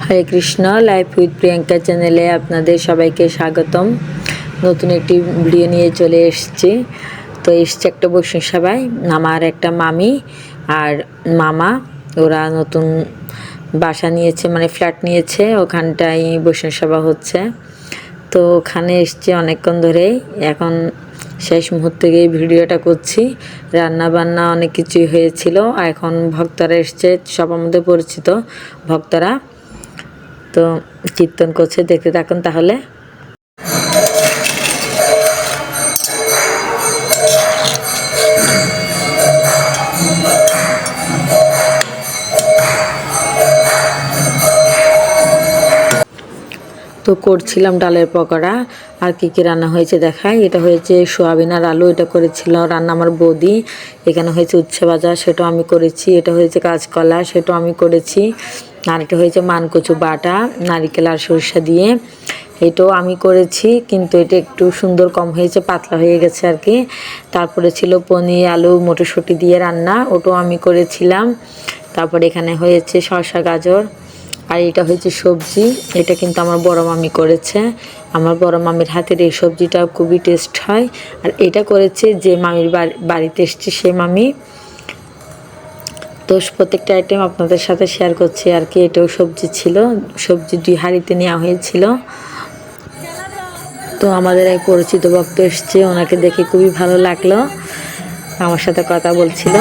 Hare Krishna life with Priyanka চ্যানেলে আপনাদের সবাইকে স্বাগতম। নতুন একটি ভিডিও নিয়ে চলে এসেছি। তো এসছে একটা বৈষ্ণব সভায়, আমার একটা মামি আর মামা, ওরা নতুন বাসা নিয়েছে, মানে ফ্ল্যাট নিয়েছে, ওখানটায় বৈষ্ণব সভা হচ্ছে। তো ওখানে এসছি অনেকক্ষণ ধরেই, এখন শেষ মুহূর্তে গিয়ে ভিডিওটা করছি। রান্না বান্না অনেক কিছুই হয়েছিল, আর এখন ভক্তরা এসছে, সব আমাদের পরিচিত ভক্তরা। তো কীর্তন করছে, দেখতে থাকুন তাহলে। তো করছিলাম ডালের পকোড়া। আর কী কী রান্না হয়েছে দেখাই। এটা হয়েছে সোয়াবিন আর আলু, এটা করেছিল রান্না আমার বৌদি। এখানে হয়েছে উচ্ছে ভাজা, সেটাও আমি করেছি। এটা হয়েছে কাঁচকলা, সেটাও আমি করেছি। আর এটা হয়েছে মানকচু বাটা নারিকেল আর সরিষা দিয়ে, এটাও আমি করেছি, কিন্তু এটা একটু সুন্দর কম হয়েছে, পাতলা হয়ে গেছে আর কি। তারপরে ছিল পনির আলু মটরশুঁটি দিয়ে রান্না, ওটাও আমি করেছিলাম। তারপরে এখানে হয়েছে শসা গাজর, আর এটা হয়েছে সবজি। এটা কিন্তু আমার বড় মামি করেছে। আমার বড় মামির হাতের এই সবজিটা খুবই টেস্ট হয়। আর এটা করেছে যে মামির বাড়িতে এসছে সে মামি। তো প্রত্যেকটা আইটেম আপনাদের সাথে শেয়ার করছি আর কি। এটাও সবজি ছিল, সবজি 2 হাঁড়িতে নেওয়া হয়েছিল। তো আমাদের এক পরিচিত ভক্ত এসছে, ওনাকে দেখে খুবই ভালো লাগলো, আমার সাথে কথা বলছিল।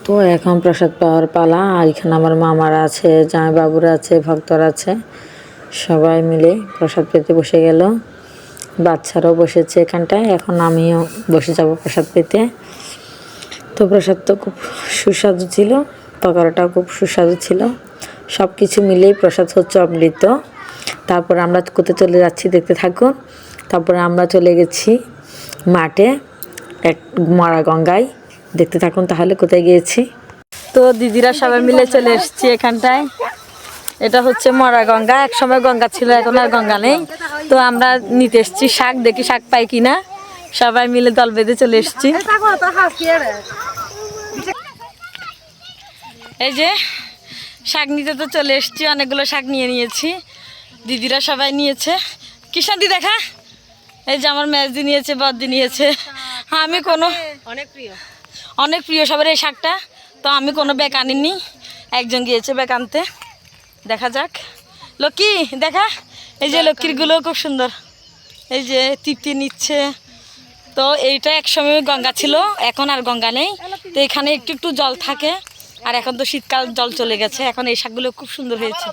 তো এখন প্রসাদ পাওয়ার পালা। আর এখানে আমার মামারা আছে, জামাইবাবুরা আছে, ভক্তরা আছে, সবাই মিলে প্রসাদ পেতে বসে গেল। বাচ্চারাও বসেছে এখানটায়, এখন আমিও বসে যাব প্রসাদ পেতে। তো প্রসাদ তো খুব সুস্বাদু ছিল, পকোড়াটাও খুব সুস্বাদু ছিল, সব কিছু মিলেই প্রসাদ হচ্ছে অমৃত। তারপর আমরা কোথায় চলে যাচ্ছি দেখতে থাকুন। তারপরে আমরা চলে গেছি মাঠে, এক মরা গঙ্গায়, দেখতে থাকুন তাহলে কোথায় গিয়েছি। তো দিদিরা সবাই মিলে চলে এসেছি এখানটায়। এটা হচ্ছে মরা গঙ্গা, এক সময় গঙ্গা ছিল, এখন আর গঙ্গা নেই। তো আমরা নিতে এসেছি শাক, দেখি শাক পাই কিনা। সবাই মিলে দল বেঁধে চলে এসেছি। এই যে শাক নিতে তো চলে এসেছি, অনেকগুলো শাক নিয়ে নিয়েছি, দিদিরা সবাই নিয়েছে। কিষান্তি দেখা, এই যে আমার মেজদি নিয়েছে, বদ্দি নিয়েছে। আমি কোনো অনেক প্রিয় সবার এই শাকটা। তো আমি কোনো ব্যাগ আনিনি, একজন গিয়েছে ব্যাগ আনতে। দেখা যাক। লক্ষ্মী দেখা, এই যে লক্ষ্মীরগুলো খুব সুন্দর, এই যে তৃপ্তি নিচ্ছে। তো এইটা একসময় গঙ্গা ছিল, এখন আর গঙ্গা নেই। তো এখানে একটু একটু জল থাকে, আর এখন তো শীতকাল, জল চলে গেছে। এখন এই শাকগুলো খুব সুন্দর হয়েছে।